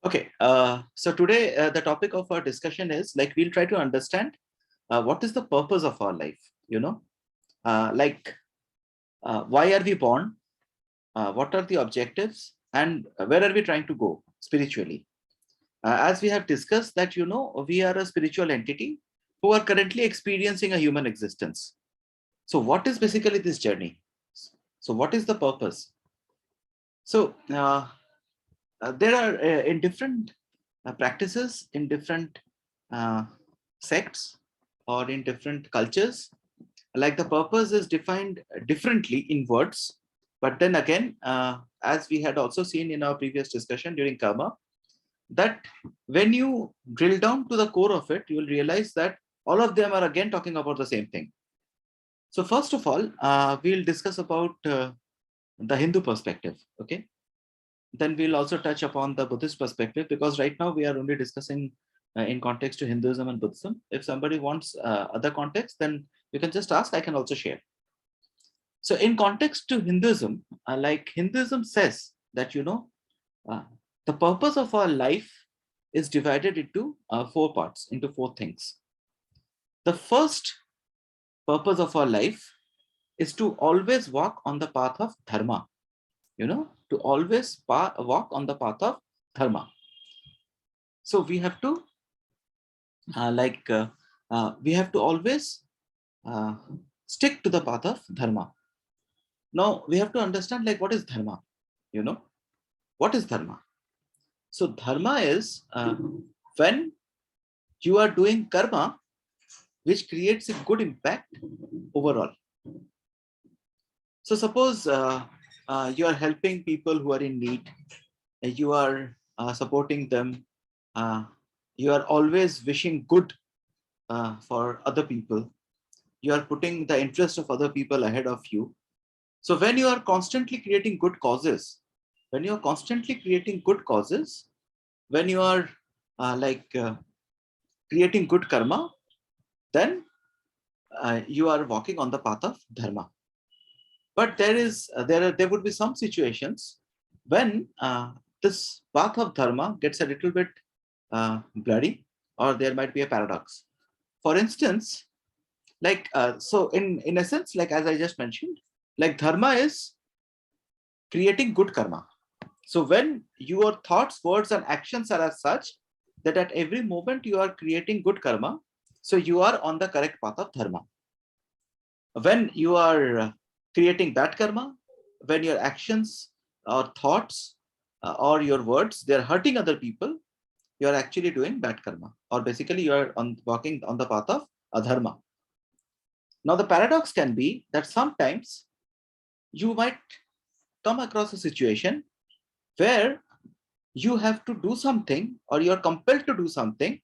Okay, so today the topic of our discussion is like we'll try to understand what is the purpose of our life. Like why are we born? What are the objectives, and where are we trying to go spiritually? As we have discussed that we are a spiritual entity who are currently experiencing a human existence. So what is basically this journey? So what is the purpose? So there are in different practices in different uh, sects or in different cultures, like the purpose is defined differently in words, but then again, as we had also seen in our previous discussion during karma, that when you drill down to the core of it, you will realize that all of them are again talking about the same thing. So first of all, we'll discuss about the Hindu perspective. Okay, then we'll also touch upon the Buddhist perspective, because right now we are only discussing in context to Hinduism and Buddhism. If somebody wants other context, then you can just ask, I can also share. So in context to Hinduism, like Hinduism says that, uh, the purpose of our life is divided into four parts, into four things. The first purpose of our life is to always walk on the path of dharma, to always walk on the path of dharma. So we have to we have to always uh, stick to the path of dharma. Now we have to understand, like, what is dharma? You know, what is dharma? So dharma is when you are doing karma which creates a good impact overall. So suppose you are helping people who are in need, you are supporting them, uh, you are always wishing good for other people, you are putting the interest of other people ahead of you. So when you are constantly creating good causes, when you are constantly creating good causes, when you are creating good karma, then you are walking on the path of dharma. But there would be some situations when this path of dharma gets a little bit blurry, or there might be a paradox. For instance, so in essence, like as I just mentioned, like dharma is creating good karma. So when your thoughts, words, and actions are as such that at every moment you are creating good karma, so you are on the correct path of dharma. When you are creating bad karma, when your actions or thoughts or your words, they are hurting other people, you are actually doing bad karma, or basically you are walking on the path of adharma. Now the paradox can be that sometimes you might come across a situation where you have to do something, or you are compelled to do something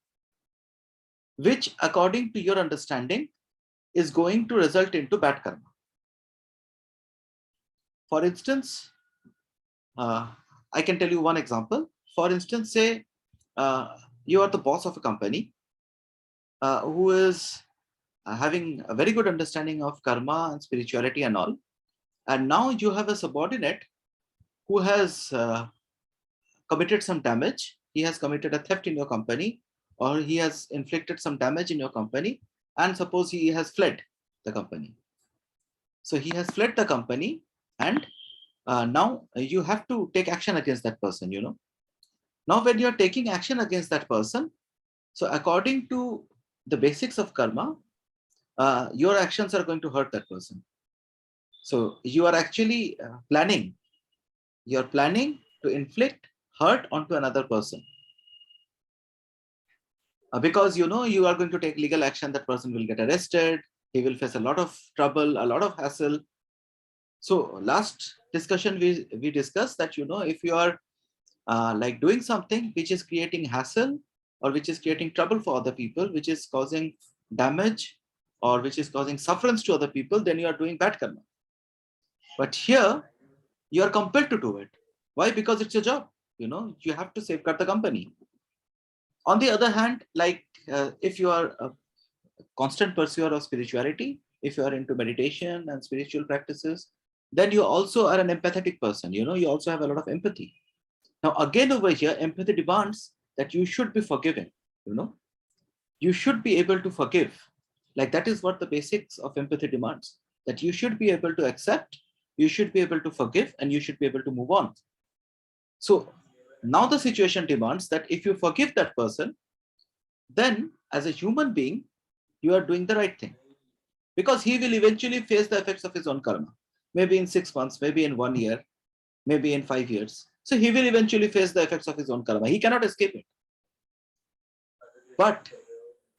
which, according to your understanding, is going to result into bad karma. For instance, I can tell you one example. For instance, say you are the boss of a company who is having a very good understanding of karma and spirituality and all, and now you have a subordinate who has committed some damage. He has committed a theft in your company, or he has inflicted some damage in your company, and suppose he has fled the company. So he has fled the company, and now you have to take action against that person. Now when you are taking action against that person, so according to the basics of karma, your actions are going to hurt that person. So you are actually planning. You are planning to inflict hurt onto another person. Because you are going to take legal action, that person will get arrested, he will face a lot of trouble, a lot of hassle. So last discussion we discussed that if you are like doing something which is creating hassle, or which is creating trouble for other people, which is causing damage, or which is causing sufferance to other people, then you are doing bad karma. But here you are compelled to do it. Why? Because it's your job. You have to safeguard the company. On the other hand, like if you are a constant pursuer of spirituality, if you are into meditation and spiritual practices, then you also are an empathetic person. You also have a lot of empathy. Now, again, over here, empathy demands that you should be forgiving, you should be able to forgive. Like that is what the basics of empathy demands, that you should be able to accept, you should be able to forgive, and you should be able to move on. So now the situation demands that if you forgive that person, then as a human being, you are doing the right thing, because he will eventually face the effects of his own karma. Maybe in 6 months, maybe in 1 year, maybe in 5 years. So he will eventually face the effects of his own karma. He cannot escape it. But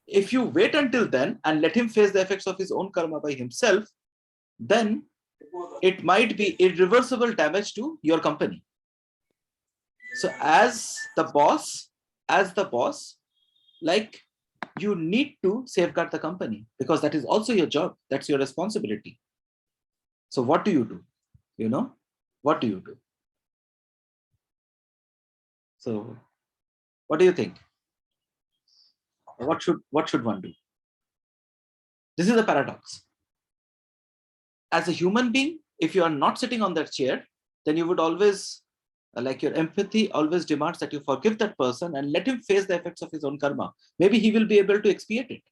if you wait until then and let him face the effects of his own karma by himself, then it might be irreversible damage to your company. So as the boss, like you need to safeguard the company, because that is also your job. That's your responsibility. So what do you do? What do you do? So what do you think? What should one do? This is a paradox. As a human being, if you are not sitting on that chair, then you would always, like your empathy always demands that you forgive that person and let him face the effects of his own karma. Maybe he will be able to expiate it.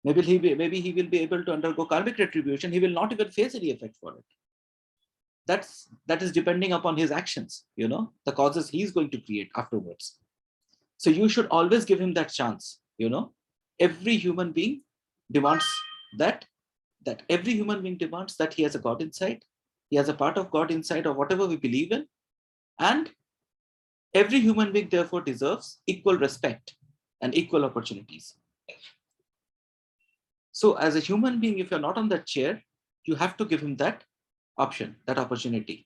Maybe he will be able to undergo karmic retribution. He will not even face any effect for it. That is depending upon his actions, the causes he's going to create afterwards. So you should always give him that chance. Every human being demands that every human being demands that he has a God inside. He has a part of God inside, or whatever we believe in. And every human being therefore deserves equal respect and equal opportunities. So as a human being, if you're not on that chair, you have to give him that option, that opportunity.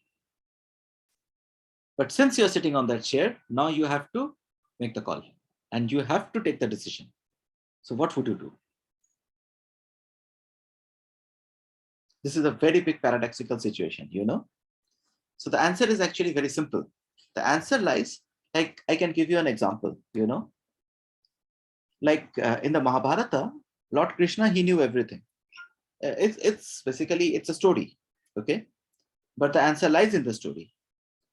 But since you're sitting on that chair, now you have to make the call and you have to take the decision. So what would you do? This is a very big paradoxical situation, So the answer is actually very simple. The answer lies, like I can give you an example, like in the Mahabharata, Lord Krishna, he knew everything. It's basically, it's a story, okay? But the answer lies in the story.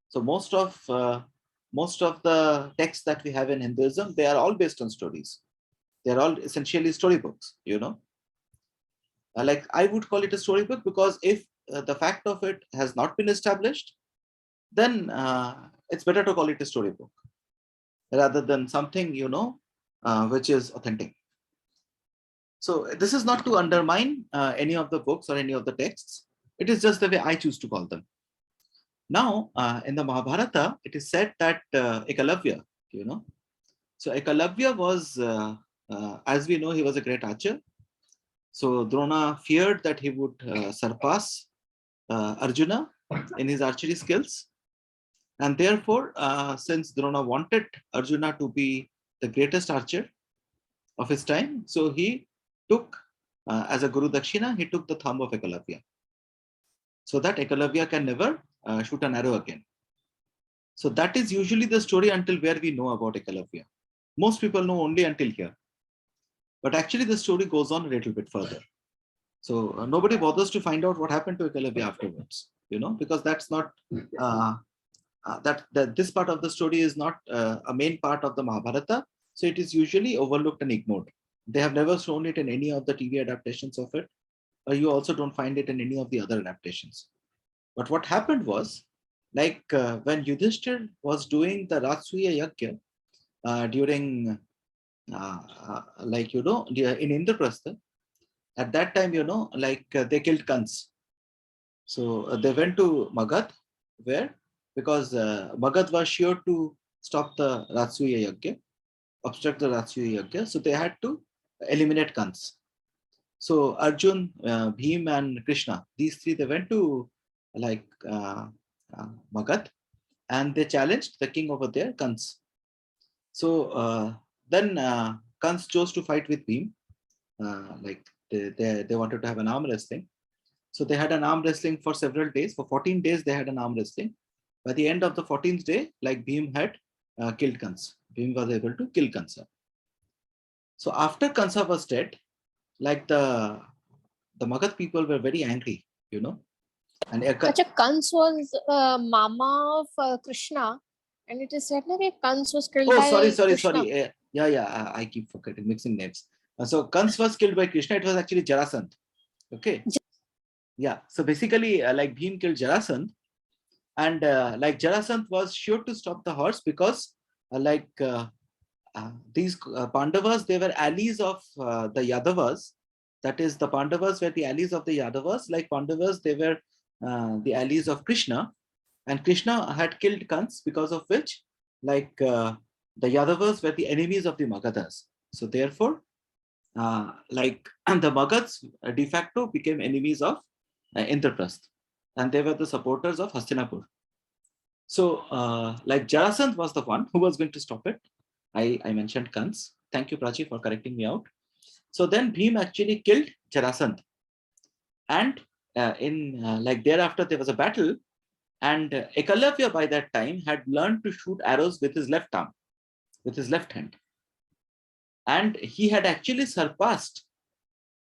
So most of the texts that we have in Hinduism, they are all based on stories. They are all essentially storybooks, Like I would call it a storybook, because if the fact of it has not been established, then it's better to call it a storybook rather than something, which is authentic. So this is not to undermine any of the books or any of the texts. It is just the way I choose to call them. Now, in the Mahabharata, it is said that Ekalavya, so Ekalavya was, as we know, he was a great archer. So Drona feared that he would surpass Arjuna in his archery skills. And therefore, since Drona wanted Arjuna to be the greatest archer of his time, so he took, as a Guru Dakshina, he took the thumb of Ekalavya, so that Ekalavya can never shoot an arrow again. So that is usually the story until where we know about Ekalavya. Most people know only until here. But actually the story goes on a little bit further. So nobody bothers to find out what happened to Ekalavya afterwards, because that's not, that this part of the story is not a main part of the Mahabharata. So it is usually overlooked and ignored. They have never shown it in any of the TV adaptations of it, or you also don't find it in any of the other adaptations. But what happened was, like when Yudhishthir was doing the Rajsuya Yajna during, in Indraprastha, at that time, they killed Kans. So they went to Magad, where, because Magad was sure to stop the Rajsuya Yajna, obstruct the Rajsuya Yajna, so they had to eliminate Kans. So Arjun, Bhim, and Krishna, these three, they went to Magad, and they challenged the king over there, Kans. So then Kans chose to fight with Bhim. They wanted to have an arm wrestling. So they had an arm wrestling for several days. For 14 days, they had an arm wrestling. By the end of the 14th day, Bhim had killed Kansa. Bhim was able to kill Kansa. So after Kansa was dead, the Magad people were very angry, And Kans was mama of Krishna. And it is said that Kans was killed Oh, by Krishna. sorry. I keep forgetting, mixing names. So Kans was killed by Krishna. It was actually Jarasandh. Okay. Yeah. So basically, like Bhim killed Jarasandh, and like Jarasandh was sure to stop the horse because, these Pandavas, they were allies of the Yadavas. That is, the Pandavas were the allies of the Yadavas. Like Pandavas, they were the allies of Krishna, and Krishna had killed Kans, because of which, like the Yadavas were the enemies of the Magadhas. So therefore, like the Magads de facto became enemies of Indraprasth, and they were the supporters of Hastinapur. So, like Jarasandh was the one who was going to stop it. I mentioned Kans. Thank you, Prachi, for correcting me out. So then Bhim actually killed Jarasandh, and in like thereafter there was a battle, and Ekalavya by that time had learned to shoot arrows with his left arm, with his left hand, and he had actually surpassed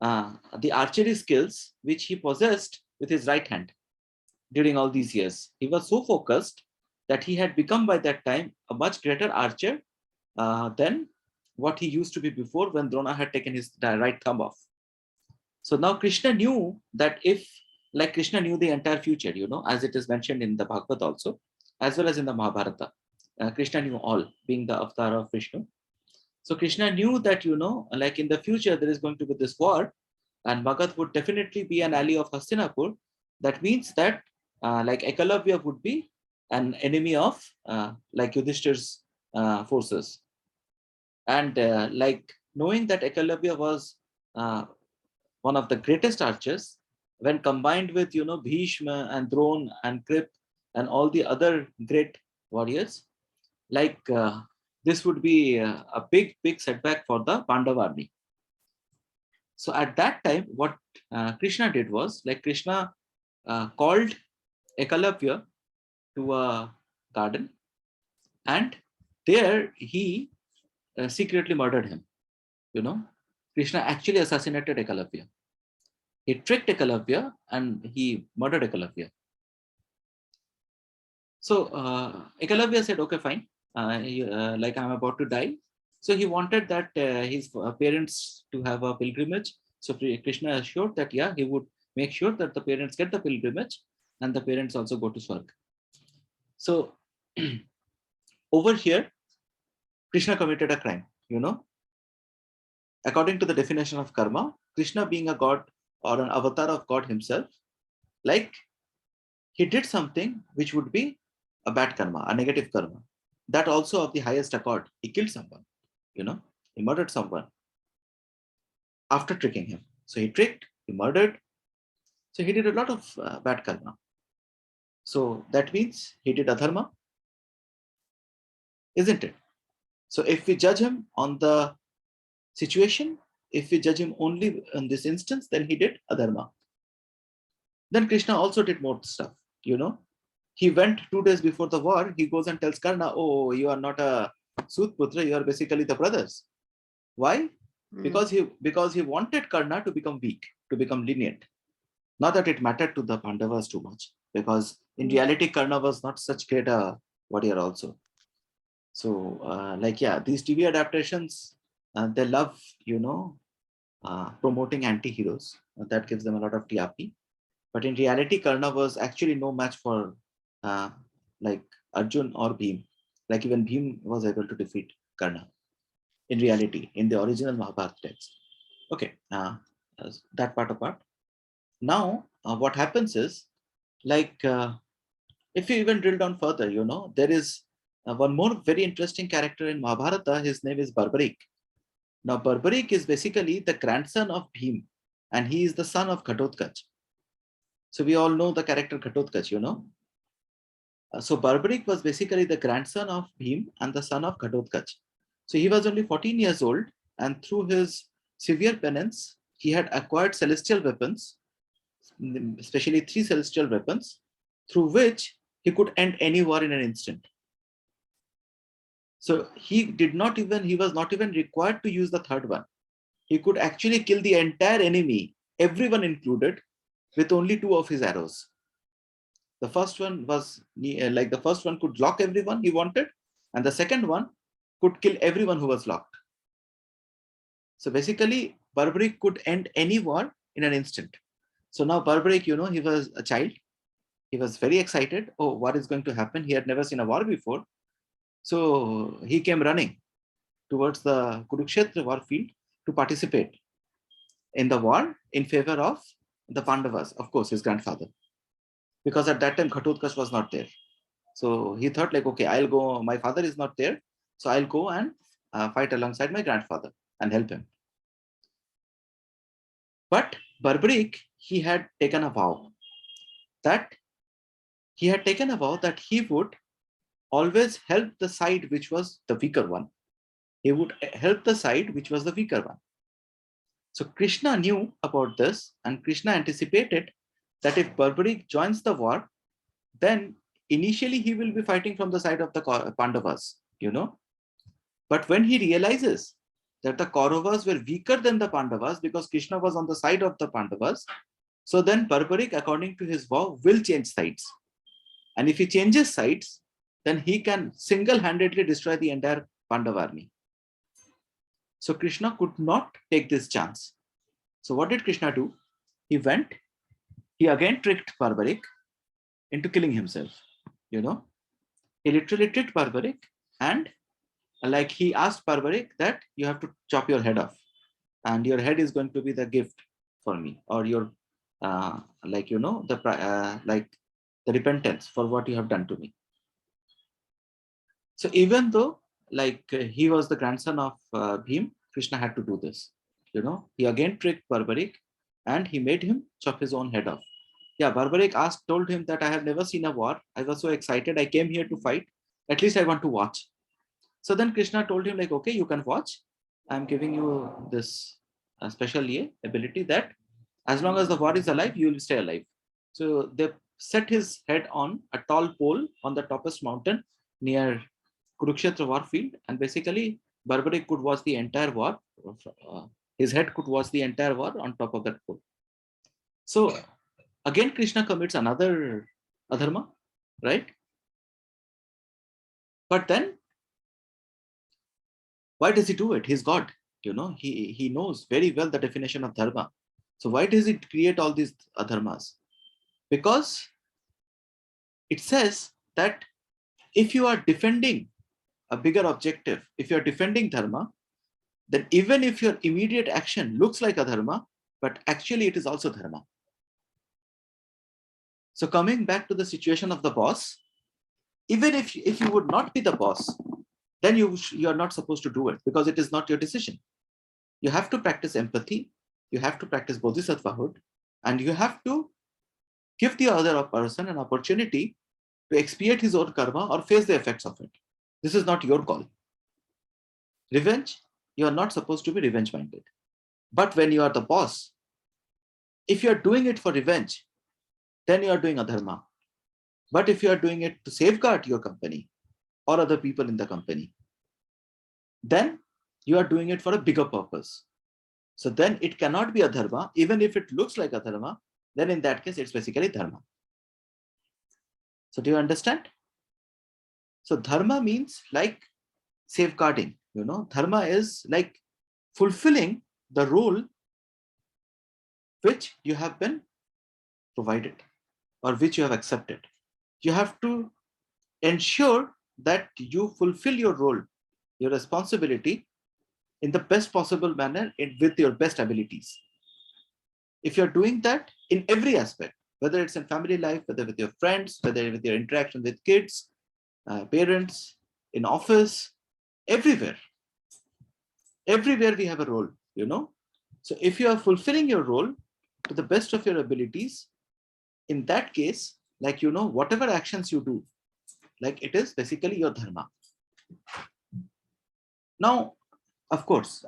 the archery skills which he possessed with his right hand during all these years. He was so focused that he had become by that time a much greater archer than what he used to be before, when Drona had taken his right thumb off. So now Krishna knew that if, like Krishna knew the entire future, as it is mentioned in the Bhagavad also, as well as in the Mahabharata. Krishna knew all, being the avatar of Vishnu. So Krishna knew that, like in the future, there is going to be this war, and Magad would definitely be an ally of Hastinapur. That means that, like Ekalavya would be an enemy of, like Yudhishthir's forces. And like knowing that Ekalavya was one of the greatest archers, when combined with, Bhishma and Drona and Krip and all the other great warriors, like this would be a big setback for the Pandava army. So at that time, what Krishna did was, like Krishna called Ekalavya to a garden, and there he secretly murdered him. Krishna actually assassinated Ekalavya. He tricked Ekalavya and he murdered Ekalavya. So Ekalavya said, okay, fine. Like I'm about to die. So he wanted that his parents to have a pilgrimage. So Krishna assured that, yeah, he would make sure that the parents get the pilgrimage and the parents also go to Swarg. So over here, Krishna committed a crime, According to the definition of karma, Krishna being a god or an avatar of God himself, like he did something which would be a bad karma, a negative karma. That also of the highest accord. He killed someone, he murdered someone after tricking him. So he tricked, he murdered. So he did a lot of bad karma. So that means he did adharma, isn't it? So if we judge him on the situation, if we judge him only in this instance, then he did adharma. Then Krishna also did more stuff, He went 2 days before the war. He goes and tells Karna, oh, you are not a Sutputra, you are basically the brothers. Why? Because he wanted Karna to become weak, to become lenient. Not that it mattered to the Pandavas too much, because in reality, Karna was not such great a warrior also. So, these TV adaptations, they love, promoting anti-heroes. That gives them a lot of TRP. But in reality, Karna was actually no match for like Arjun or Bhim. Like even Bhim was able to defeat Karna in reality, in the original Mahabharata text. Okay, that part apart. Now, what happens is, like, if you even drill down further, there is one more very interesting character in Mahabharata. His name is Barbarik. Now, Barbarik is basically the grandson of Bhim, and he is the son of Ghatotkacha. So we all know the character Ghatotkacha, So Barbarik was basically the grandson of Bhim and the son of Ghatotkacha. So he was only 14 years old, and through his severe penance, he had acquired celestial weapons, especially 3 celestial weapons, through which he could end any war in an instant. So he was not even required to use the third one. He could actually kill the entire enemy, everyone included, with only 2 of his arrows. The first one was like the first one could lock everyone he wanted, and the second one could kill everyone who was locked. So basically, Barbaric could end any war in an instant. So now Barbaric, he was a child. He was very excited. Oh, what is going to happen? He had never seen a war before. So he came running towards the Kurukshetra war field to participate in the war in favor of the Pandavas, of course, his grandfather. Because at that time, Ghatotkacha was not there. So he thought like, okay, I'll go. My father is not there. So I'll go and fight alongside my grandfather and help him. But Barbaric, he had taken a vow that he would always help the side which was the weaker one. He would help the side which was the weaker one. So Krishna knew about this, and Krishna anticipated that if Barbaric joins the war, then initially he will be fighting from the side of the Pandavas, But when he realizes that the Kauravas were weaker than the Pandavas because Krishna was on the side of the Pandavas, so then Barbaric, according to his vow, will change sides. And if he changes sides, then he can single-handedly destroy the entire Pandava army. So Krishna could not take this chance. So what did Krishna do? He again tricked Barbaric into killing himself. He literally tricked Barbaric, and like he asked Barbaric that you have to chop your head off, and your head is going to be the gift for me, or your like the repentance for what you have done to me. So even though he was the grandson of Bhim, Krishna had to do this. He again tricked Barbaric, and he made him chop his own head off. Yeah, Barbaric told him that I have never seen a war. I was so excited. I came here to fight. At least I want to watch. So then Krishna told him like, okay, you can watch. I'm giving you this special ability that as long as the war is alive, you will stay alive. So they set his head on a tall pole on the topest mountain near Kurukshetra war field, and basically Barbaric could watch the entire war. His head could watch the entire war on top of that pole. So again, Krishna commits another adharma, right? But then, why does he do it? He's God. He knows very well the definition of dharma. So why does it create all these adharmas? Because it says that if you are defending a bigger objective, if you are defending dharma, then even if your immediate action looks like a dharma, but actually it is also dharma. So coming back to the situation of the boss, even if you would not be the boss, then you are not supposed to do it because it is not your decision. You have to practice empathy, you have to practice bodhisattvahood, and you have to give the other person an opportunity to expiate his own karma or face the effects of it. This is not your call. Revenge, you are not supposed to be revenge minded. But when you are the boss, if you are doing it for revenge, then you are doing adharma. But if you are doing it to safeguard your company or other people in the company, then you are doing it for a bigger purpose. So then it cannot be adharma. Even if it looks like adharma, then in that case, it's basically dharma. So do you understand? So dharma means like safeguarding. Dharma is like fulfilling the role which you have been provided or which you have accepted. You have to ensure that you fulfill your role, your responsibility in the best possible manner with your best abilities. If you're doing that in every aspect, whether it's in family life, whether with your friends, whether with your interaction with kids, parents, in office, everywhere we have a role. So if you are fulfilling your role to the best of your abilities, in that case, whatever actions you do, it is basically your dharma. Now, of course,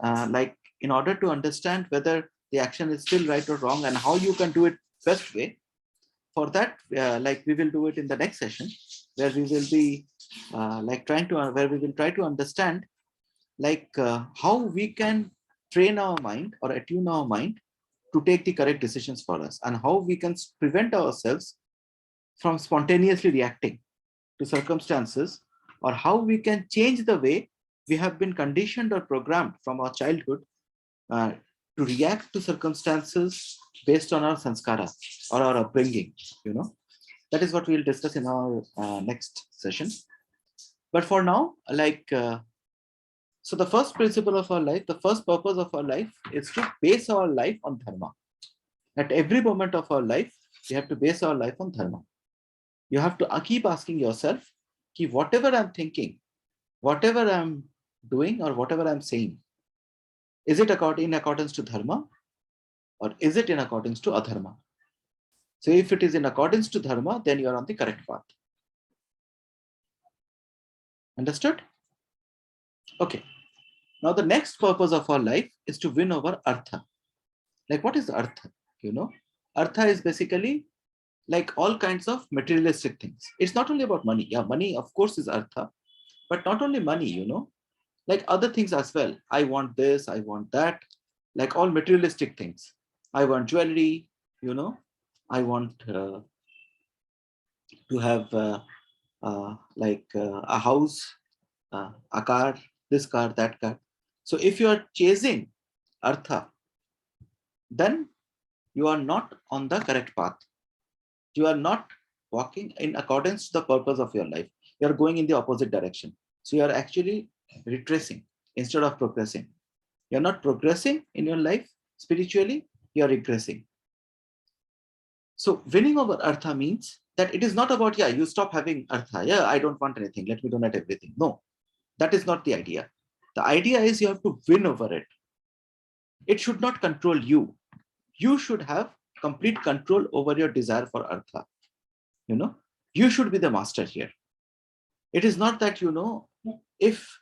in order to understand whether the action is still right or wrong and how you can do it best way, for that, we will do it in the next session, where we will be where we will try to understand how we can train our mind or attune our mind to take the correct decisions for us, and how we can prevent ourselves from spontaneously reacting to circumstances, or how we can change the way we have been conditioned or programmed from our childhood uh, to react to circumstances based on our sanskara or our upbringing. That is what we'll discuss in our next session. But for now, so the first principle of our life, the first purpose of our life is to base our life on dharma. At every moment of our life, we have to base our life on dharma. You have to keep asking yourself, whatever I'm thinking, whatever I'm doing, or whatever I'm saying, is it in accordance to dharma, or is it in accordance to adharma? So if it is in accordance to dharma, then you are on the correct path. Understood? Okay. Now the next purpose of our life is to win over artha. Like, what is artha? Artha is basically like all kinds of materialistic things. It's not only about money. Yeah, money of course is artha, but not only money, like other things as well. I want this, I want that, like all materialistic things. I want jewelry, I want to have a house, a car, this car, that car. So if you are chasing artha, then you are not on the correct path. You are not walking in accordance to the purpose of your life. You are going in the opposite direction. So you are actually retracing instead of progressing. You're not progressing in your life spiritually, you're regressing. So winning over artha means that it is not about, you stop having artha. Yeah, I don't want anything. Let me donate everything. No, that is not the idea. The idea is you have to win over it. It should not control you. You should have complete control over your desire for artha. You should be the master here. It is not that, if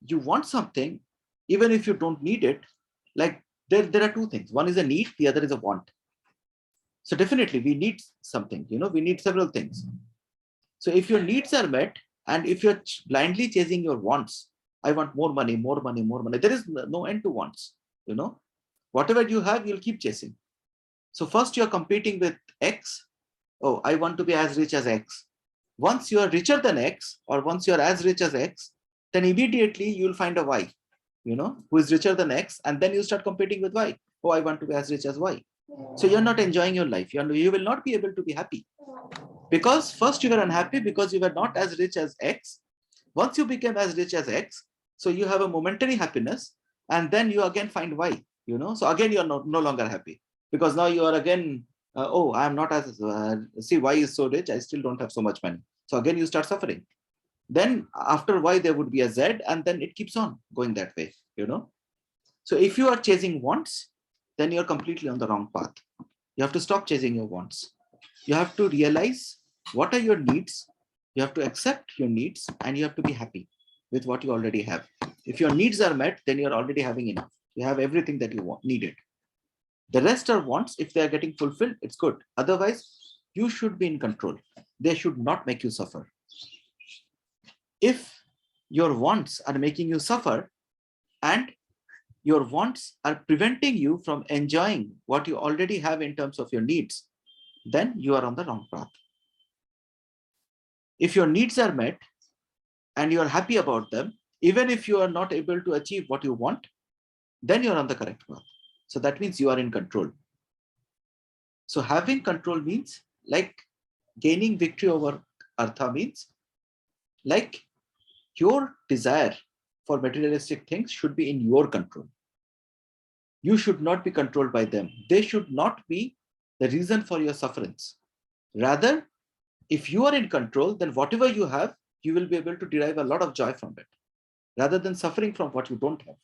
you want something, even if you don't need it, like there are two things. One is a need, the other is a want. So definitely we need something, we need several things. So if your needs are met, and if you're blindly chasing your wants, I want more money, more money, more money. There is no end to wants, whatever you have, you'll keep chasing. So first you're competing with X. Oh, I want to be as rich as X. Once you are richer than X, or once you are as rich as X, then immediately you'll find a Y, who is richer than X, and then you start competing with Y. Oh, I want to be as rich as Y. So you're not enjoying your life. You will not be able to be happy. Because first you were unhappy because you were not as rich as X. Once you became as rich as X, so you have a momentary happiness, and then you again find Y, so again you're no longer happy, because now you are again, oh, I am not as, see, Y is so rich, I still don't have so much money. So again you start suffering. Then after Y there would be a Z, and then it keeps on going that way, So if you are chasing wants, then you're completely on the wrong path. You have to stop chasing your wants. You have to realize what are your needs. You have to accept your needs, and you have to be happy with what you already have. If your needs are met, then you're already having enough. You have everything that you needed. The rest are wants. If they are getting fulfilled, it's good. Otherwise, you should be in control. They should not make you suffer. If your wants are making you suffer, and your wants are preventing you from enjoying what you already have in terms of your needs, then you are on the wrong path. If your needs are met and you are happy about them, even if you are not able to achieve what you want, then you are on the correct path. So that means you are in control. So having control means, like, gaining victory over artha means, like, your desire for materialistic things should be in your control. You should not be controlled by them. They should not be the reason for your sufferance. Rather, if you are in control, then whatever you have, you will be able to derive a lot of joy from it, rather than suffering from what you don't have.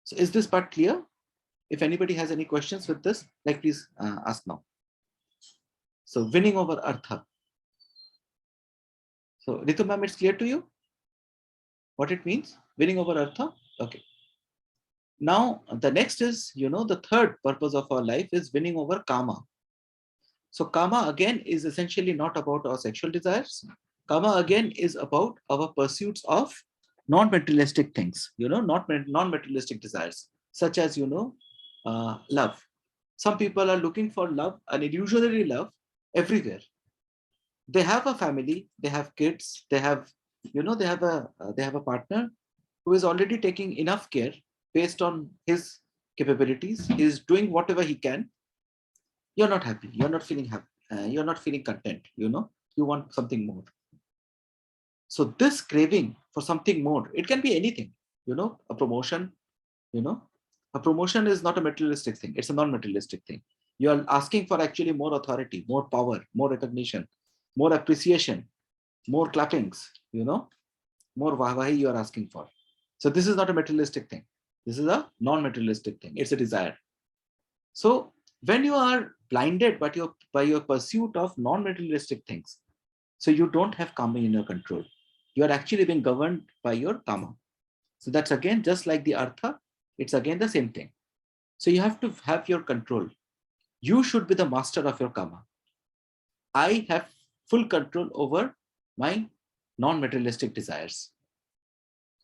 So is this part clear? If anybody has any questions with this, like, please ask now. So winning over artha. So Ritu ma'am, it's clear to you what it means, winning over artha? Okay. Now the next is, the third purpose of our life is winning over kama. So kama again is essentially not about our sexual desires. Kama again is about our pursuits of non-materialistic things, non-materialistic desires, such as, love. Some people are looking for love, an illusionary love, everywhere. They have a family, they have kids, they have, they have a partner who is already taking enough care based on his capabilities. He is doing whatever he can. You're not happy. You're not feeling happy. You're not feeling content. You want something more. So this craving for something more, it can be anything. A promotion. You know, a promotion is not a materialistic thing. It's a non-materialistic thing. You are asking for actually more authority, more power, more recognition, more appreciation, more clappings. More wahwahi you are asking for. So this is not a materialistic thing. This is a non-materialistic thing. It's a desire. So when you are blinded by your pursuit of non-materialistic things, so you don't have karma in your control. You are actually being governed by your karma. So that's again just like the artha. It's again the same thing. So you have to have your control. You should be the master of your karma. I have full control over my non-materialistic desires.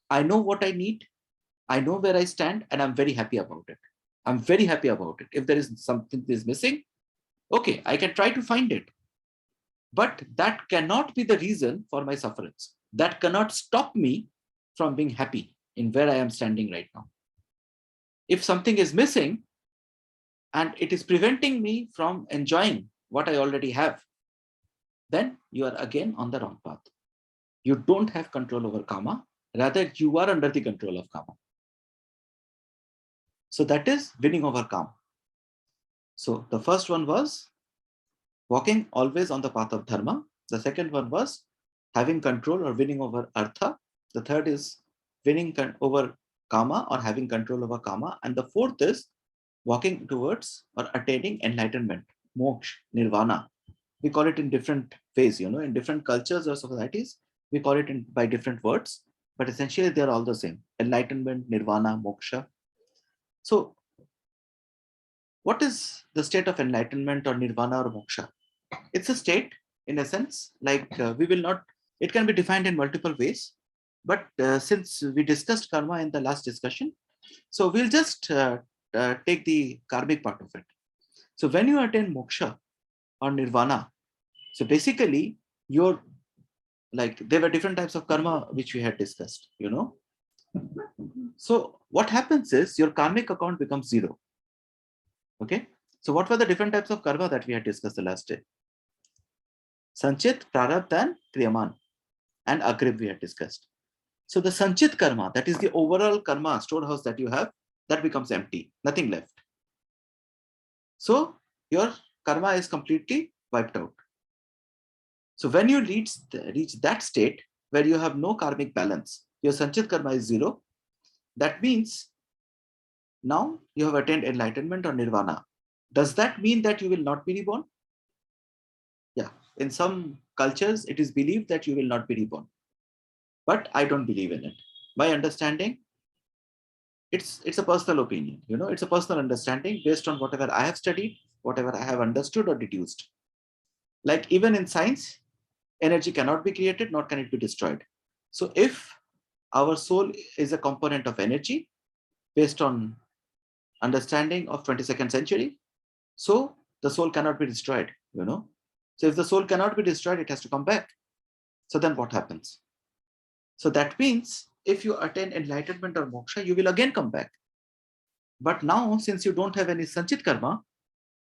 I know what I need. I know where I stand, and I'm very happy about it. I'm very happy about it. If there is something that is missing, okay, I can try to find it. But that cannot be the reason for my sufferance. That cannot stop me from being happy in where I am standing right now. If something is missing and it is preventing me from enjoying what I already have, then you are again on the wrong path. You don't have control over karma. Rather, you are under the control of karma. So that is winning over karma. So the first one was walking always on the path of dharma. The second one was having control or winning over artha. The third is winning over kama or having control over kama. And the fourth is walking towards or attaining enlightenment, moksha, nirvana. We call it in different ways, in different cultures or societies, we call it by different words, but essentially they're all the same: enlightenment, nirvana, moksha. So what is the state of enlightenment or nirvana or moksha? It's a state, in a sense, like we will not, it can be defined in multiple ways. But since we discussed karma in the last discussion, so we'll just take the karmic part of it. So when you attain moksha or nirvana, so basically you're like, there were different types of karma which we had discussed. So what happens is your karmic account becomes zero. Okay. So what were the different types of karma that we had discussed the last day? Sanchit, Prarabdha, and Kriyaman, and Agrib we had discussed. So the Sanchit karma, that is the overall karma storehouse that you have, that becomes empty, nothing left. So your karma is completely wiped out. So when you reach that state where you have no karmic balance, your Sanchit karma is zero, that means now you have attained enlightenment or nirvana. Does that mean that you will not be reborn? Yeah, in some cultures, it is believed that you will not be reborn. But I don't believe in it. My understanding, it's a personal opinion. It's a personal understanding based on whatever I have studied, whatever I have understood or deduced. Like even in science, energy cannot be created, nor can it be destroyed. So if our soul is a component of energy based on understanding of 22nd century, so the soul cannot be destroyed. So if the soul cannot be destroyed, it has to come back. So then what happens? So that means if you attain enlightenment or moksha, you will again come back. But now, since you don't have any sanchit karma,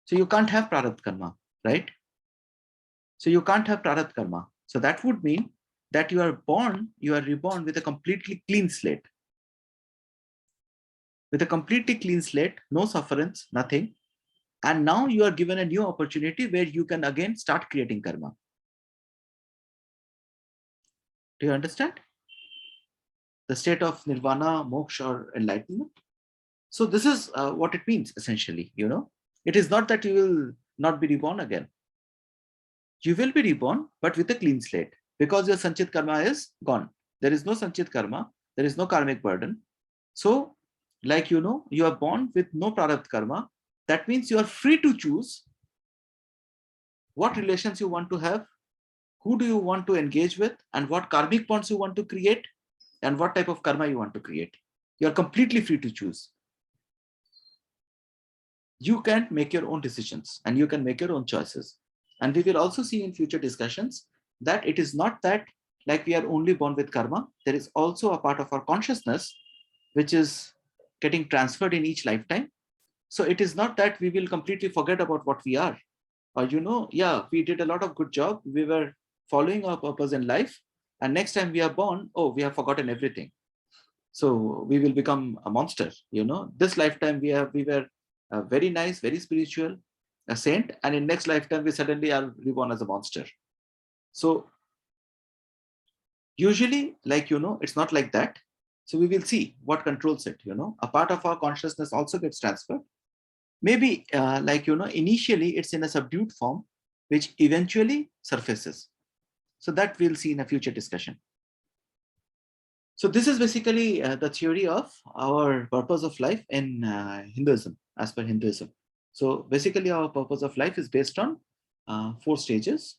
so you can't have prarabdha karma, right? So you can't have prarabdha karma. So that would mean that you are reborn with a completely clean slate. With a completely clean slate, no sufferance, nothing. And now you are given a new opportunity where you can again start creating karma. Do you understand? The state of nirvana, moksha, or enlightenment. So this is what it means essentially. It is not that you will not be reborn again. You will be reborn, but with a clean slate, because your sanchit karma is gone. There is no sanchit karma. There is no karmic burden. So, like you are born with no prarabdha karma. That means you are free to choose what relations you want to have, who do you want to engage with, and what karmic bonds you want to create, and what type of karma you want to create. You are completely free to choose. You can make your own decisions and you can make your own choices. And we will also see in future discussions that it is not that like we are only born with karma. There is also a part of our consciousness which is getting transferred in each lifetime. So it is not that we will completely forget about what we are. Or, yeah, we did a lot of good job. We were following our purpose in life. And next time we are born, oh, we have forgotten everything. So we will become a monster. This lifetime we were very nice, very spiritual, a saint. And in next lifetime, we suddenly are reborn as a monster. So usually, it's not like that. So we will see what controls it. A part of our consciousness also gets transferred. Maybe initially it's in a subdued form, which eventually surfaces. So that we'll see in a future discussion. So this is basically the theory of our purpose of life in Hinduism, as per Hinduism. So basically our purpose of life is based on 4 stages,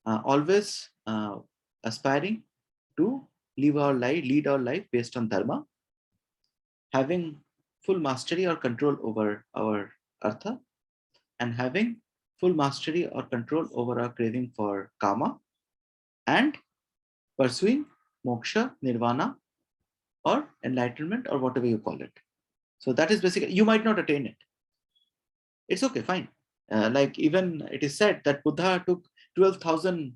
always aspiring to lead our life based on dharma, having full mastery or control over our artha, and having full mastery or control over our craving for kama, and pursuing moksha, nirvana, or enlightenment, or whatever you call it. So that is basically, you might not attain it. It's okay, fine. Like even it is said that Buddha took 12,000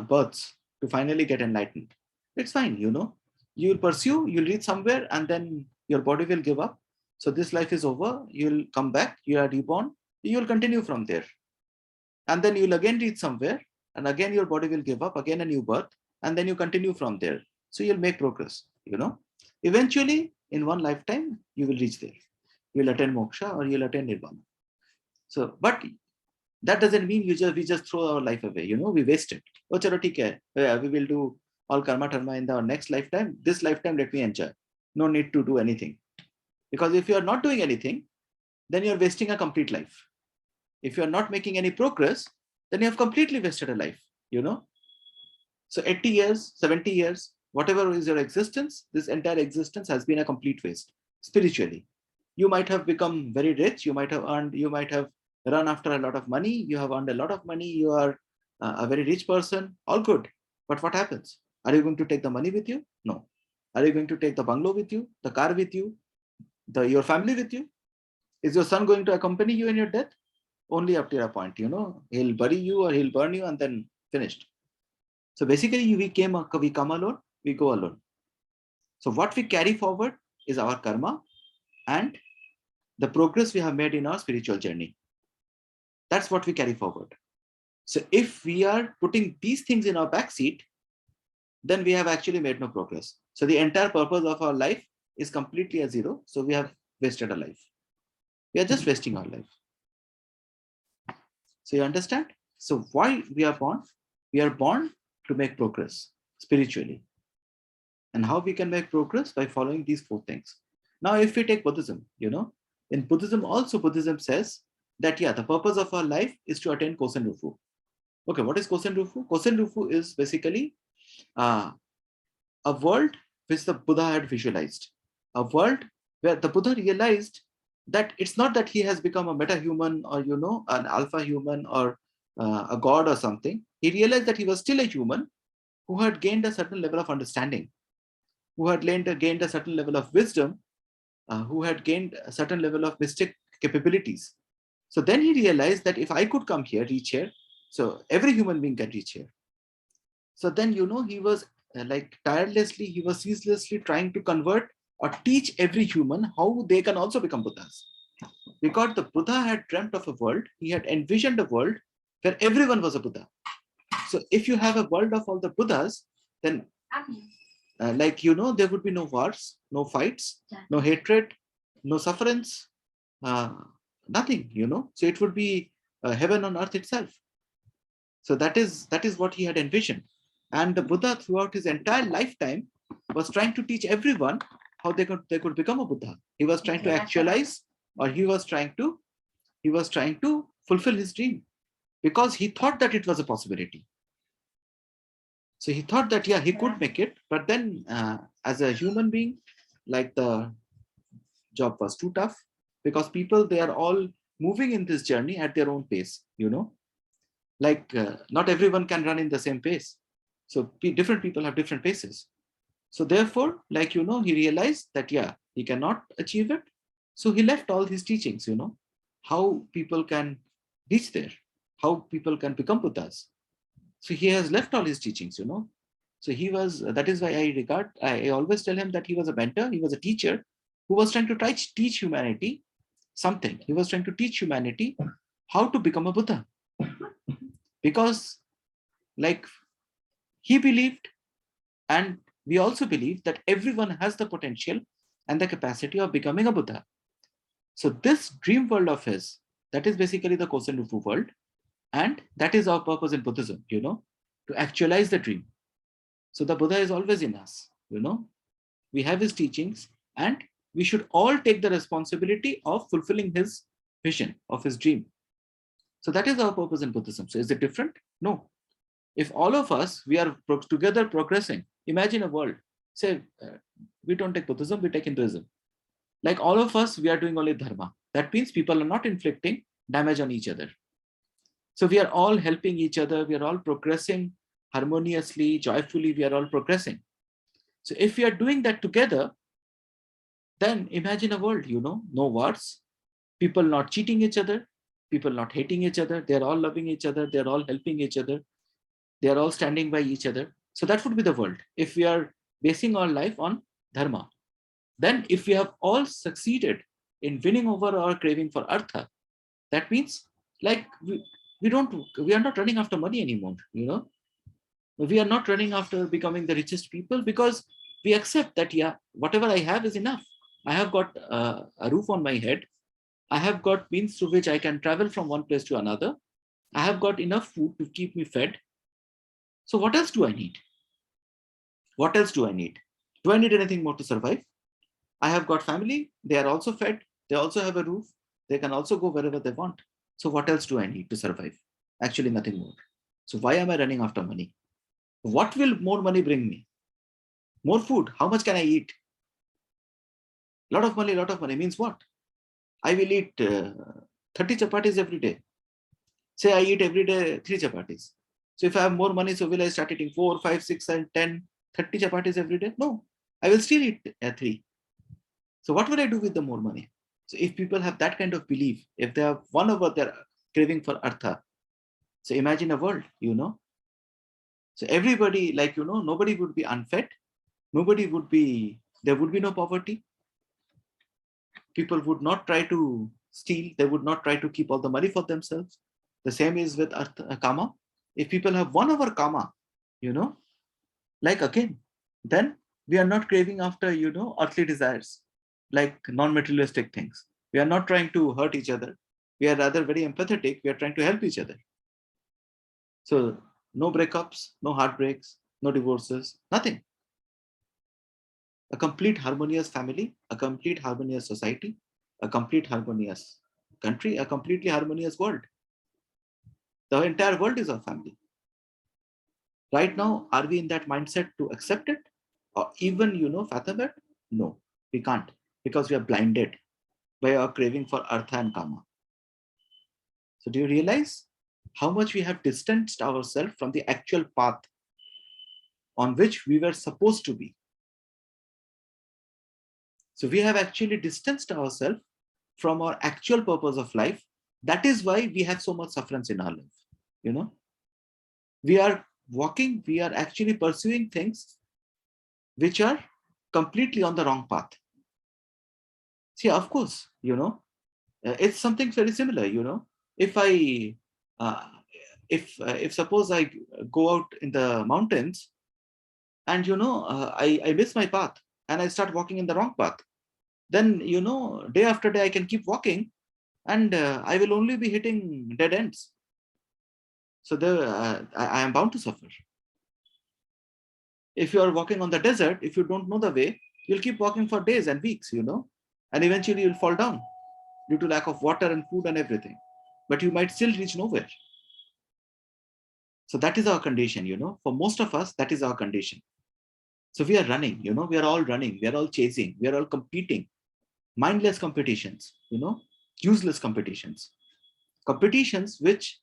births to finally get enlightened. It's fine, you'll pursue, you'll reach somewhere, and then your body will give up. So this life is over, you'll come back, you are reborn, you'll continue from there. And then you'll again reach somewhere, and again your body will give up, again a new birth, and then you continue from there. So you'll make progress. Eventually in one lifetime you will reach there. You'll attain moksha or you'll attain nirvana. So, but that doesn't mean we just throw our life away. We waste it. Oh, chalo, theek hai. We will do all karma dharma in the next lifetime. This lifetime, let me enjoy. No need to do anything. Because if you are not doing anything, then you're wasting a complete life. If you're not making any progress, then you have completely wasted a life. So 80 years, 70 years, whatever is your existence, this entire existence has been a complete waste spiritually. You might have become very rich, you might have run after a lot of money, you have earned a lot of money, you are a very rich person, all good. But what happens? Are you going to take the money with you? No. Are you going to take the bungalow with you, the car with you, your family with you? Is your son going to accompany you in your death? Only up to a point, he'll bury you or he'll burn you and then finished. So basically we come alone, we go alone. So what we carry forward is our karma and the progress we have made in our spiritual journey. That's what we carry forward. So if we are putting these things in our backseat, then we have actually made no progress. So the entire purpose of our life is completely a zero. So we have wasted a life. We are just wasting our life. So you understand? So why we are born? We are born to make progress spiritually. And how we can make progress? By following these 4 things. Now, if we take Buddhism, in Buddhism also, Buddhism says that, yeah, the purpose of our life is to attain Kosen Rufu. Okay, what is Kosen Rufu? Kosen Rufu is basically a world which the Buddha had visualized. A world where the Buddha realized that it's not that he has become a meta-human or, an alpha human or a god or something. He realized that he was still a human who had gained a certain level of understanding, who had gained a certain level of wisdom, who had gained a certain level of mystic capabilities. So then he realized that if I could come here, reach here, so every human being can reach here. So then, he was he was ceaselessly trying to convert or teach every human how they can also become Buddhas. Because the Buddha had dreamt of a world, he had envisioned a world where everyone was a Buddha. So if you have a world of all the Buddhas, then there would be no wars, no fights, no hatred, no sufferance, nothing, So it would be heaven on earth itself. So that is what he had envisioned. And the Buddha throughout his entire lifetime was trying to teach everyone how they could become a Buddha. He was trying to actualize, or he was trying to fulfill his dream, because he thought that it was a possibility. So he thought that, yeah, he could make it, but then as a human being, the job was too tough, because people, they are all moving in this journey at their own pace, Like not everyone can run in the same pace. So different people have different paces. So therefore, like, he realized that, yeah, he cannot achieve it. So he left all his teachings, how people can reach there, how people can become Buddhas. So he has left all his teachings. So that is why I always tell him that he was a mentor, he was a teacher who was trying to teach humanity something. He was trying to teach humanity how to become a Buddha. Because, like, he believed, and we also believe, that everyone has the potential and the capacity of becoming a Buddha. So this dream world of his, that is basically the Kosen-Rufu world. And that is our purpose in Buddhism, to actualize the dream. So the Buddha is always in us, we have his teachings, and we should all take the responsibility of fulfilling his vision of his dream. So that is our purpose in Buddhism. So is it different? No. If all of us, we are together progressing, imagine a world, say, we don't take Buddhism, we take Hinduism. Like all of us, we are doing only dharma. That means people are not inflicting damage on each other. So we are all helping each other. We are all progressing harmoniously, joyfully. We are all progressing. So if we are doing that together, then imagine a world, no wars, people not cheating each other, people not hating each other. They're all loving each other. They're all helping each other. They are all standing by each other. So that would be the world if we are basing our life on dharma. Then if we have all succeeded in winning over our craving for artha, that means, like, we are not running after money anymore. We are not running after becoming the richest people, because we accept that, yeah, whatever I have is enough. I have got a roof on my head. I have got means through which I can travel from one place to another. I have got enough food to keep me fed. So what else do I need? What else do I need? Do I need anything more to survive? I have got family. They are also fed. They also have a roof. They can also go wherever they want. So what else do I need to survive? Actually, nothing more. So why am I running after money? What will more money bring me? More food. How much can I eat? Lot of money means what? I will eat 30 chapatis every day. Say I eat every day 3 chapatis. So if I have more money, so will I start eating 4, 5, 6, and 10, 30 chapatis every day? No, I will still eat 3. So what will I do with the more money? So if people have that kind of belief, if they have won over their craving for artha, so imagine a world. So everybody, like, nobody would be unfed. There would be no poverty. People would not try to steal. They would not try to keep all the money for themselves. The same is with karma. If people have won over karma, like, again, then we are not craving after, earthly desires, like non-materialistic things. We are not trying to hurt each other. We are rather very empathetic. We are trying to help each other. So no breakups, no heartbreaks, no divorces, nothing. A complete harmonious family, a complete harmonious society, a complete harmonious country, a completely harmonious world. The entire world is our family. Right now, are we in that mindset to accept it or even, fathom it? No, we can't, because we are blinded by our craving for artha and kama. So do you realize how much we have distanced ourselves from the actual path on which we were supposed to be? So we have actually distanced ourselves from our actual purpose of life. That is why we have so much sufferance in our life. We are we are actually pursuing things which are completely on the wrong path. See, of course, it's something very similar. If I, uh, if suppose I go out in the mountains and, I miss my path and I start walking in the wrong path, then, day after day I can keep walking and I will only be hitting dead ends. So I am bound to suffer. If you are walking on the desert, if you don't know the way, you'll keep walking for days and weeks, and eventually you'll fall down due to lack of water and food and everything. But you might still reach nowhere. So that is our condition, For most of us, that is our condition. So we are running, we are all running, we are all chasing, we are all competing. Mindless competitions, useless competitions. Competitions which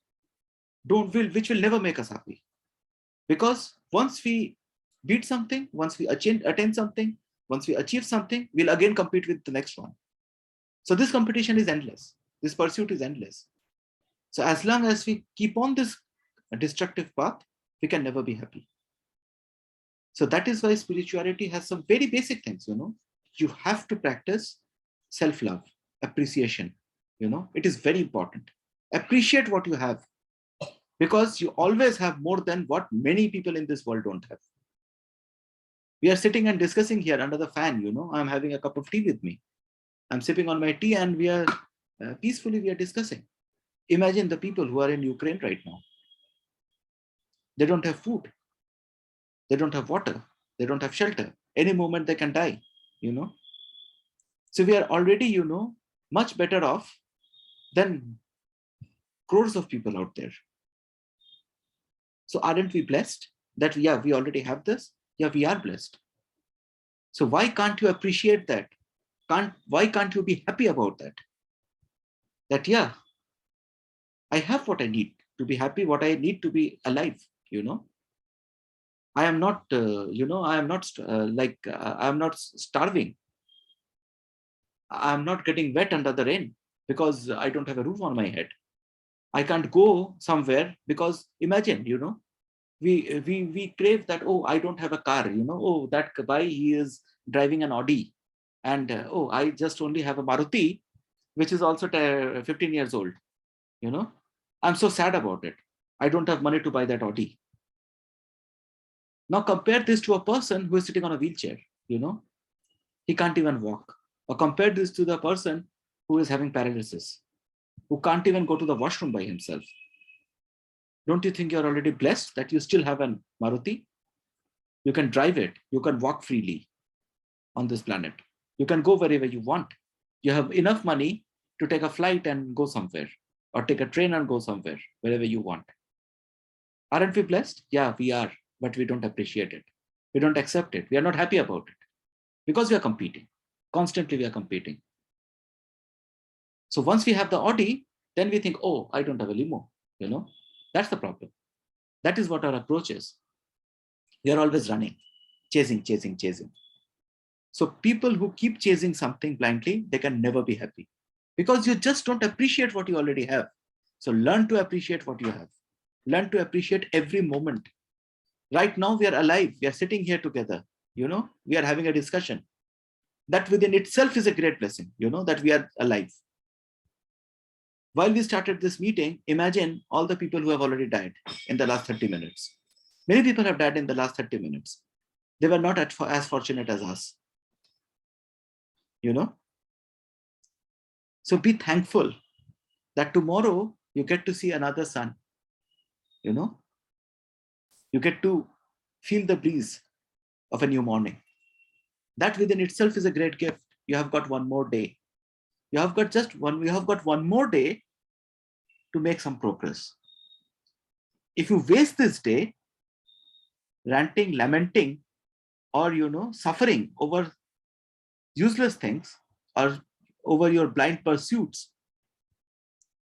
which will never make us happy. Because once we beat something, once we attain something, once we achieve something, we'll again compete with the next one. So this competition is endless. This pursuit is endless. So as long as we keep on this destructive path, we can never be happy. So that is why spirituality has some very basic things, You have to practice self-love, appreciation, It is very important. Appreciate what you have, because you always have more than what many people in this world don't have. We are sitting and discussing here under the fan, I'm having a cup of tea with me. I'm sipping on my tea and we are peacefully we are discussing. Imagine the people who are in Ukraine right now. They don't have food. They don't have water. They don't have shelter. Any moment they can die, So we are already, much better off than crores of people out there. So aren't we blessed that, we already have this? Yeah, we are blessed. So why can't you appreciate that? Why can't you be happy about that? That, I have what I need to be happy, what I need to be alive, I am not, I am not I am not starving. I'm not getting wet under the rain because I don't have a roof on my head. I can't go somewhere because imagine, we crave that, oh, I don't have a car, oh, that guy, he is driving an Audi. And oh, I just only have a Maruti, which is also 15 years old, I'm so sad about it. I don't have money to buy that Audi. Now compare this to a person who is sitting on a wheelchair, he can't even walk. Or compare this to the person who is having paralysis, who can't even go to the washroom by himself. Don't you think you're already blessed that you still have an Maruti? You can drive it. You can walk freely on this planet. You can go wherever you want. You have enough money to take a flight and go somewhere, or take a train and go somewhere, wherever you want. Aren't we blessed? Yeah, we are, but we don't appreciate it. We don't accept it. We are not happy about it because we are competing. Constantly we are competing. So once we have the Audi, then we think, oh, I don't have a limo, That's the problem. That is what our approach is. We are always running, chasing. So people who keep chasing something blindly, they can never be happy because you just don't appreciate what you already have. So learn to appreciate what you have. Learn to appreciate every moment. Right now we are alive. We are sitting here together. We are having a discussion. That within itself is a great blessing, that we are alive. While we started this meeting, imagine all the people who have already died in the last 30 minutes. Many people have died in the last 30 minutes. They were not as fortunate as us. So be thankful that tomorrow you get to see another sun. You get to feel the breeze of a new morning. That within itself is a great gift. You have got one more day. You have got one more day to make some progress. If you waste this day ranting, lamenting, or suffering over useless things or over your blind pursuits,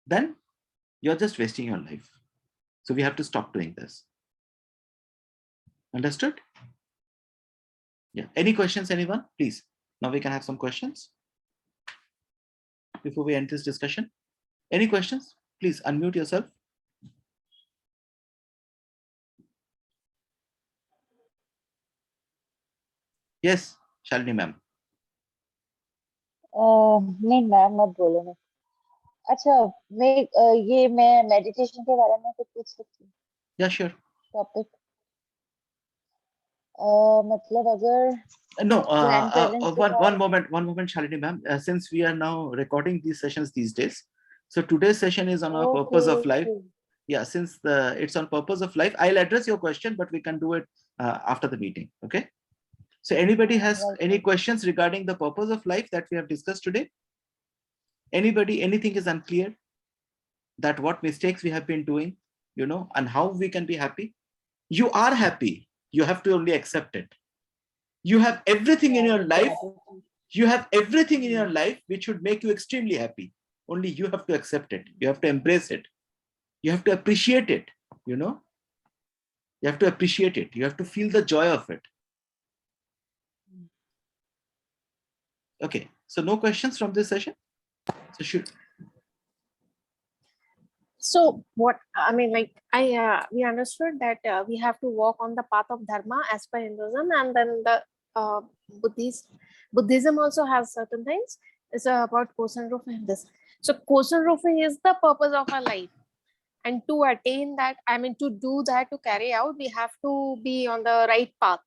then you're just wasting your life. So we have to stop doing this. Understood? Yeah. Any questions, anyone? Please. Now we can have some questions before we end this discussion. Any questions? Please unmute yourself. Yes, Shalini ma'am. नहीं ma'am मत बोलो मैं अच्छा मैं meditation के बारे में कुछ पूछ सकती हूँ Yeah, sure. टॉपिक मतलब अगर No, grandparents के one moment, Shalini ma'am. Since we are now recording these sessions these days, so today's session is on our purpose of life. Yeah, since it's on purpose of life, I'll address your question, but we can do it after the meeting. Okay. So anybody has any questions regarding the purpose of life that we have discussed today? Anybody, anything is unclear? That what mistakes we have been doing, and how we can be happy? You are happy. You have to only accept it. You have everything in your life. You have everything in your life which should make you extremely happy. Only you have to accept it. You have to embrace it. You have to appreciate it, you know. You have to appreciate it. You have to feel the joy of it. Okay, so no questions from this session. So So what I mean, like we understood that we have to walk on the path of dharma as per Hinduism, and then the uh, Buddhism also has certain things. It's about Kosan Rufi and this. So Kosan Rufi is the purpose of our life, and to attain that, I mean, to do that, to carry out, we have to be on the right path.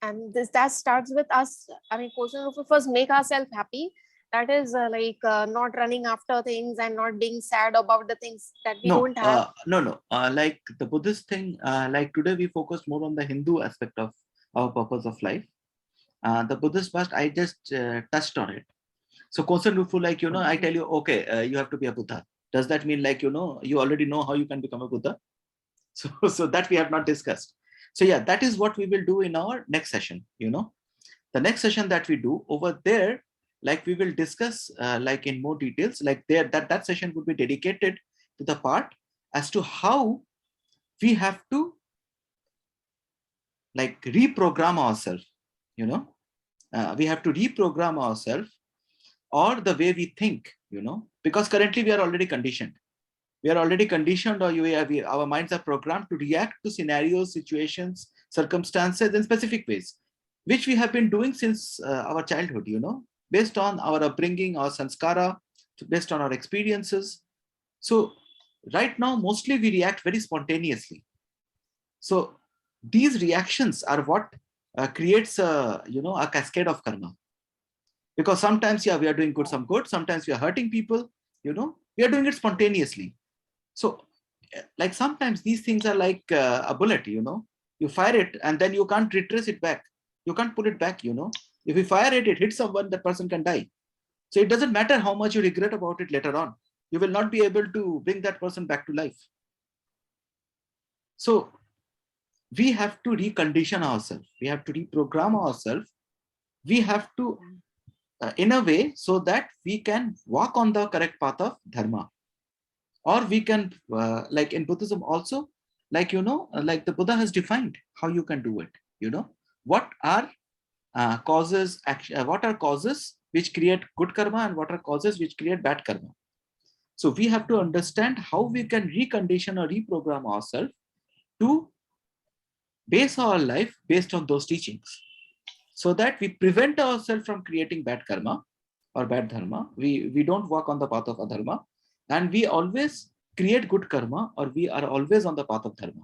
And that starts with us. I mean, Kosan Rufi first make ourselves happy. That is not running after things and not being sad about the things that we don't have. no. Like the Buddhist thing, like today we focused more on the Hindu aspect of our purpose of life. The Buddhist past, I just touched on it. So Kosan Rufu, like, you know, I tell you, okay, you have to be a Buddha. Does that mean, like, you know, you already know how you can become a Buddha? So that we have not discussed. So yeah, that is what we will do in our next session. You know, the next session that we do over there, like we will discuss like in more details, like there that session would be dedicated to the part as to how we have to like reprogram ourselves. You know, we have to reprogram ourselves or the way we think, you know, because currently we are already conditioned. We are already conditioned, or our minds are programmed to react to scenarios, situations, circumstances in specific ways, which we have been doing since our childhood, you know, based on our upbringing, our sanskara, based on our experiences. So right now, mostly we react very spontaneously. So these reactions are what creates a cascade of karma. Because sometimes, yeah, we are doing some good, sometimes we are hurting people, you know, we are doing it spontaneously. So like sometimes these things are like a bullet, you know, you fire it and then you can't retrace it back. You can't pull it back, you know. If you fire it, it hits someone, that person can die. So it doesn't matter how much you regret about it later on. You will not be able to bring that person back to life. So we have to recondition ourselves. We have to reprogram ourselves. We have to, in a way, so that we can walk on the correct path of dharma. Or we can, like in Buddhism also, like, you know, like the Buddha has defined how you can do it. You know, what are causes, what are causes which create good karma and what are causes which create bad karma. So we have to understand how we can recondition or reprogram ourselves to base our life based on those teachings, so that we prevent ourselves from creating bad karma or bad dharma. We don't walk on the path of adharma, and we always create good karma, or we are always on the path of dharma.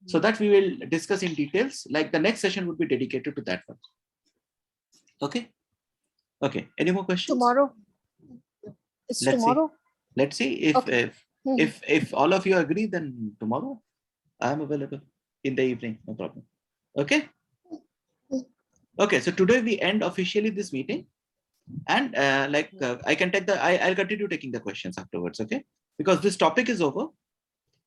So that we will discuss in details. Like the next session would be dedicated to that one. Okay. Okay. Any more questions? Tomorrow. It's Let's tomorrow. see. Let's see if Okay. if all of you agree, then tomorrow I am available in the evening. No problem. Okay. Okay. So today we end officially this meeting. And I can take I'll continue taking the questions afterwards, okay? Because this topic is over.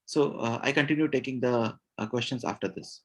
So I continue taking the questions after this.